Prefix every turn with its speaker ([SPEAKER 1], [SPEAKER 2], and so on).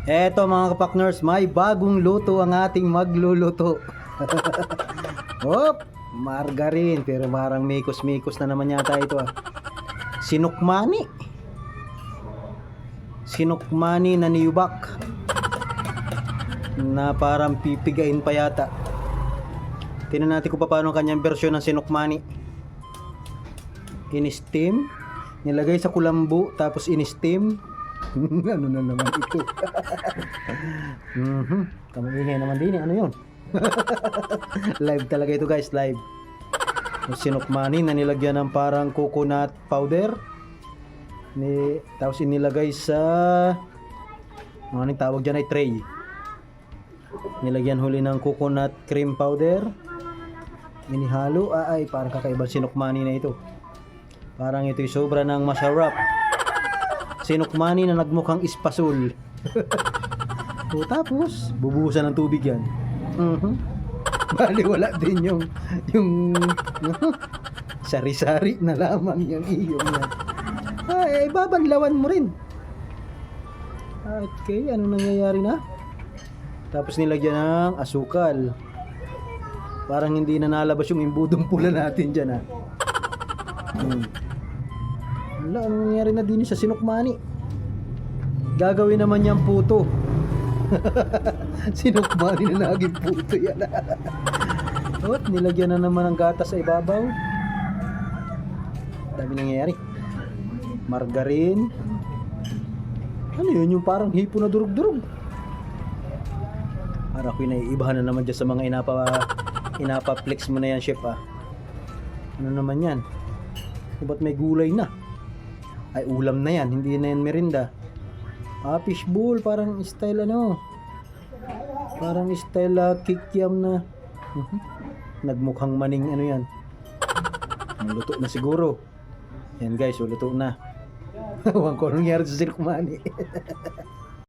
[SPEAKER 1] Eto mga kapakners, may bagong luto ang ating magluluto. Hop, margarine. Pero parang mikos-mikos na naman yata ito ah. Sinukmani. Sinukmani na niyubak. Na parang pipigain pa yata. Tingnan natin kung paano ang kanyang version ng sinukmani. In-steam. Nilagay sa kulambu, tapos in-steam. Ano na naman ito? Kamingay naman din eh. Ano yun? Live talaga ito guys, live. Sinukmani na nilagyan ng parang coconut powder. Tapos inilagay sa anong tawag dyan ay tray. Nilagyan huli ng coconut cream powder. Inihalo. Ay parang kakaibang sinukmani na ito. Parang ito'y sobra ng masarap. Sinukmani na nagmukhang ispasol. O tapos, bubuhusan ng tubig yan. Bali wala din yung sari-sari na lamang yung iyong yan. Ay, babanlawan mo rin. Okay, ano nangyayari na? Tapos nilagyan ng asukal. Parang hindi na nalabas yung imbudong pula natin dyan ha. Wala, anong nangyari na din sa sinukmani? Gagawin naman niyang puto. Sinukmani na naging puto yan. At nilagyan na naman ng gatas sa ibabaw. Dami nangyayari. Margarine. Ano yun? Yung parang hipo na durug-durug. Para ko naiibahan na naman dyan sa mga inapa-flex mo na yan, chef ah. Ano naman yan? Ba't may gulay na? Ay ulam na yan, hindi na yan merinda. Fishbowl, parang style ano. Parang style kikiam na. Nagmukhang maning ano yan. Luto na siguro. Yan guys, luto na. Huwag ko nangyari sa sinukmani.